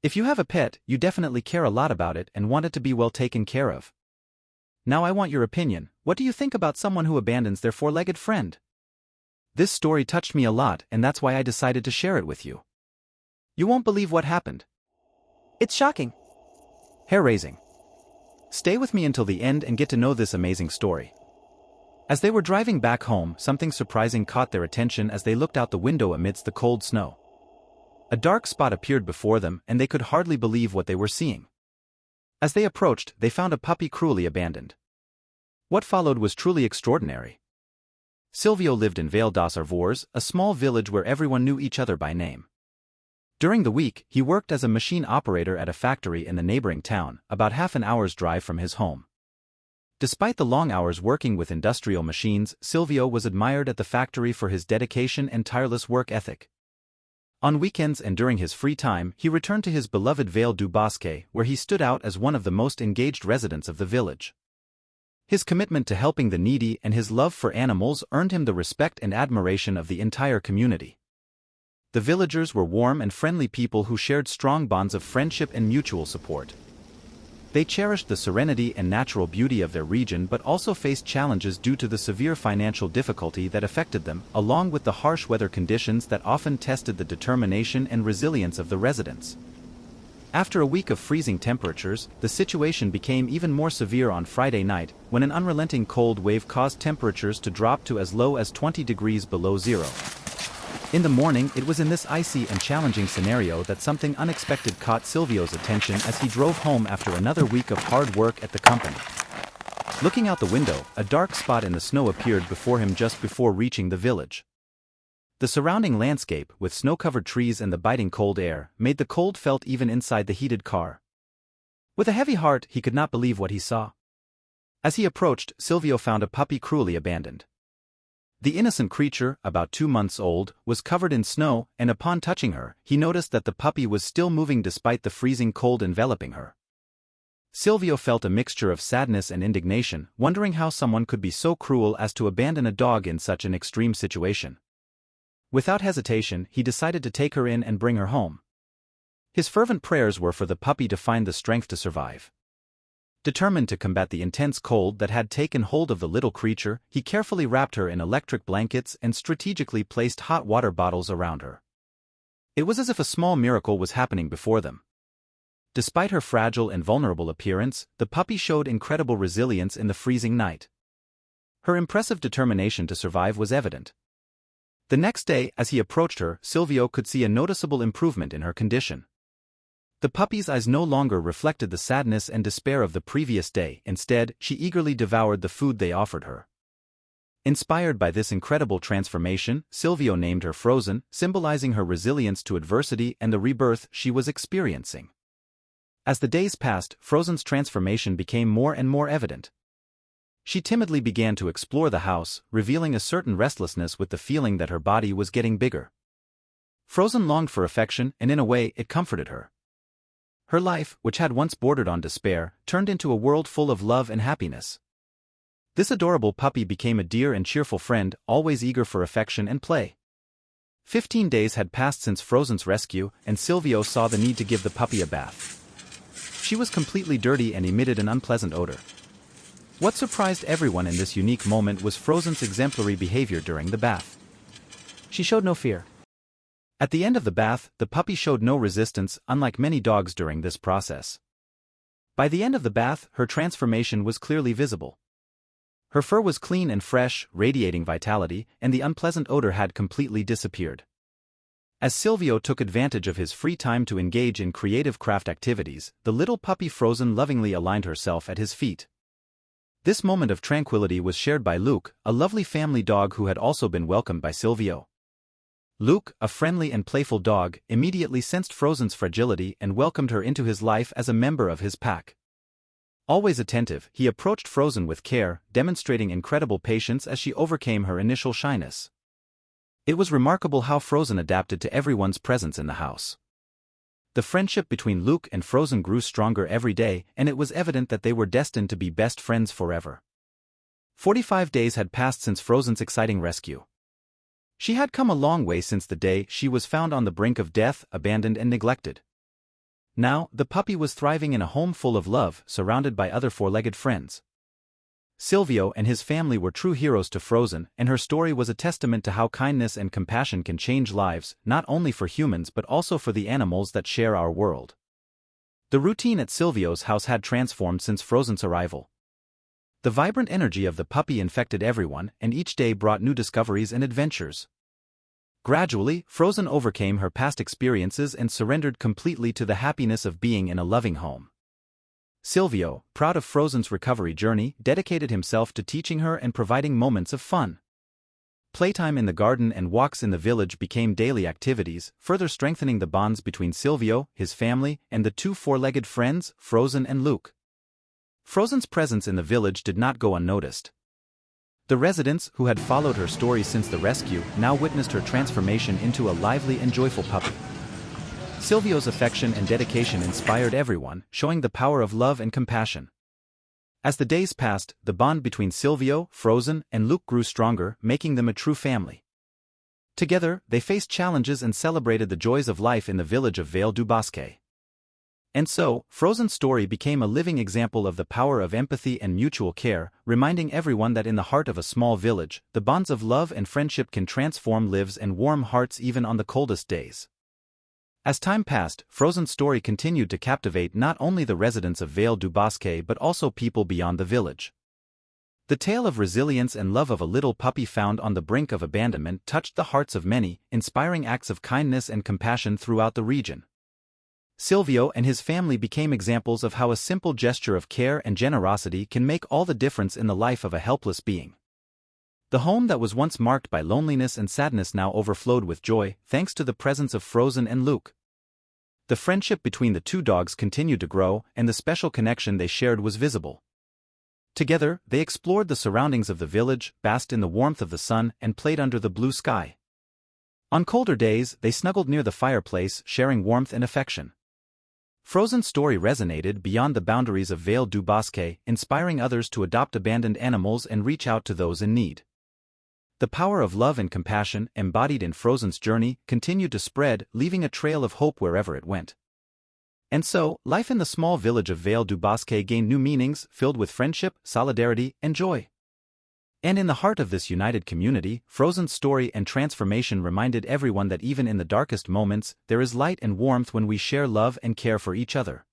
If you have a pet, you definitely care a lot about it and want it to be well taken care of. Now I want your opinion. What do you think about someone who abandons their four-legged friend? This story touched me a lot, and that's why I decided to share it with you. You won't believe what happened. It's shocking. Hair-raising. Stay with me until the end and get to know this amazing story. As they were driving back home, something surprising caught their attention as they looked out the window amidst the cold snow. A dark spot appeared before them, and they could hardly believe what they were seeing. As they approached, they found a puppy cruelly abandoned. What followed was truly extraordinary. Silvio lived in Vale dos Arvores, a small village where everyone knew each other by name. During the week, he worked as a machine operator at a factory in the neighboring town, about half an hour's drive from his home. Despite the long hours working with industrial machines, Silvio was admired at the factory for his dedication and tireless work ethic. On weekends and during his free time, he returned to his beloved Vale do Bosque, where he stood out as one of the most engaged residents of the village. His commitment to helping the needy and his love for animals earned him the respect and admiration of the entire community. The villagers were warm and friendly people who shared strong bonds of friendship and mutual support. They cherished the serenity and natural beauty of their region but also faced challenges due to the severe financial difficulty that affected them, along with the harsh weather conditions that often tested the determination and resilience of the residents. After a week of freezing temperatures, the situation became even more severe on Friday night, when an unrelenting cold wave caused temperatures to drop to as low as 20 degrees below zero. In the morning, it was in this icy and challenging scenario that something unexpected caught Silvio's attention as he drove home after another week of hard work at the company. Looking out the window, a dark spot in the snow appeared before him just before reaching the village. The surrounding landscape, with snow-covered trees and the biting cold air, made the cold felt even inside the heated car. With a heavy heart, he could not believe what he saw. As he approached, Silvio found a puppy cruelly abandoned. The innocent creature, about 2 months old, was covered in snow, and upon touching her, he noticed that the puppy was still moving despite the freezing cold enveloping her. Silvio felt a mixture of sadness and indignation, wondering how someone could be so cruel as to abandon a dog in such an extreme situation. Without hesitation, he decided to take her in and bring her home. His fervent prayers were for the puppy to find the strength to survive. Determined to combat the intense cold that had taken hold of the little creature, he carefully wrapped her in electric blankets and strategically placed hot water bottles around her. It was as if a small miracle was happening before them. Despite her fragile and vulnerable appearance, the puppy showed incredible resilience in the freezing night. Her impressive determination to survive was evident. The next day, as he approached her, Silvio could see a noticeable improvement in her condition. The puppy's eyes no longer reflected the sadness and despair of the previous day. Instead, she eagerly devoured the food they offered her. Inspired by this incredible transformation, Silvio named her Frozen, symbolizing her resilience to adversity and the rebirth she was experiencing. As the days passed, Frozen's transformation became more and more evident. She timidly began to explore the house, revealing a certain restlessness with the feeling that her body was getting bigger. Frozen longed for affection, and in a way, it comforted her. Her life, which had once bordered on despair, turned into a world full of love and happiness. This adorable puppy became a dear and cheerful friend, always eager for affection and play. 15 days had passed since Frozen's rescue, and Silvio saw the need to give the puppy a bath. She was completely dirty and emitted an unpleasant odor. What surprised everyone in this unique moment was Frozen's exemplary behavior during the bath. She showed no fear. At the end of the bath, the puppy showed no resistance, unlike many dogs during this process. By the end of the bath, her transformation was clearly visible. Her fur was clean and fresh, radiating vitality, and the unpleasant odor had completely disappeared. As Silvio took advantage of his free time to engage in creative craft activities, the little puppy Frozen lovingly aligned herself at his feet. This moment of tranquility was shared by Luke, a lovely family dog who had also been welcomed by Silvio. Luke, a friendly and playful dog, immediately sensed Frozen's fragility and welcomed her into his life as a member of his pack. Always attentive, he approached Frozen with care, demonstrating incredible patience as she overcame her initial shyness. It was remarkable how Frozen adapted to everyone's presence in the house. The friendship between Luke and Frozen grew stronger every day, and it was evident that they were destined to be best friends forever. 45 days had passed since Frozen's exciting rescue. She had come a long way since the day she was found on the brink of death, abandoned and neglected. Now, the puppy was thriving in a home full of love, surrounded by other four-legged friends. Silvio and his family were true heroes to Frozen, and her story was a testament to how kindness and compassion can change lives, not only for humans but also for the animals that share our world. The routine at Silvio's house had transformed since Frozen's arrival. The vibrant energy of the puppy infected everyone, and each day brought new discoveries and adventures. Gradually, Frozen overcame her past experiences and surrendered completely to the happiness of being in a loving home. Silvio, proud of Frozen's recovery journey, dedicated himself to teaching her and providing moments of fun. Playtime in the garden and walks in the village became daily activities, further strengthening the bonds between Silvio, his family, and the two four-legged friends, Frozen and Luke. Frozen's presence in the village did not go unnoticed. The residents, who had followed her story since the rescue, now witnessed her transformation into a lively and joyful puppy. Silvio's affection and dedication inspired everyone, showing the power of love and compassion. As the days passed, the bond between Silvio, Frozen, and Luke grew stronger, making them a true family. Together, they faced challenges and celebrated the joys of life in the village of Vale du Bosque. And so, Frozen's story became a living example of the power of empathy and mutual care, reminding everyone that in the heart of a small village, the bonds of love and friendship can transform lives and warm hearts even on the coldest days. As time passed, Frozen's story continued to captivate not only the residents of Vale du Bosque but also people beyond the village. The tale of resilience and love of a little puppy found on the brink of abandonment touched the hearts of many, inspiring acts of kindness and compassion throughout the region. Silvio and his family became examples of how a simple gesture of care and generosity can make all the difference in the life of a helpless being. The home that was once marked by loneliness and sadness now overflowed with joy, thanks to the presence of Frozen and Luke. The friendship between the two dogs continued to grow, and the special connection they shared was visible. Together, they explored the surroundings of the village, basked in the warmth of the sun, and played under the blue sky. On colder days, they snuggled near the fireplace, sharing warmth and affection. Frozen's story resonated beyond the boundaries of Vale du Bosque, inspiring others to adopt abandoned animals and reach out to those in need. The power of love and compassion, embodied in Frozen's journey, continued to spread, leaving a trail of hope wherever it went. And so, life in the small village of Vale du Bosque gained new meanings, filled with friendship, solidarity, and joy. And in the heart of this united community, Frozen's story and transformation reminded everyone that even in the darkest moments, there is light and warmth when we share love and care for each other.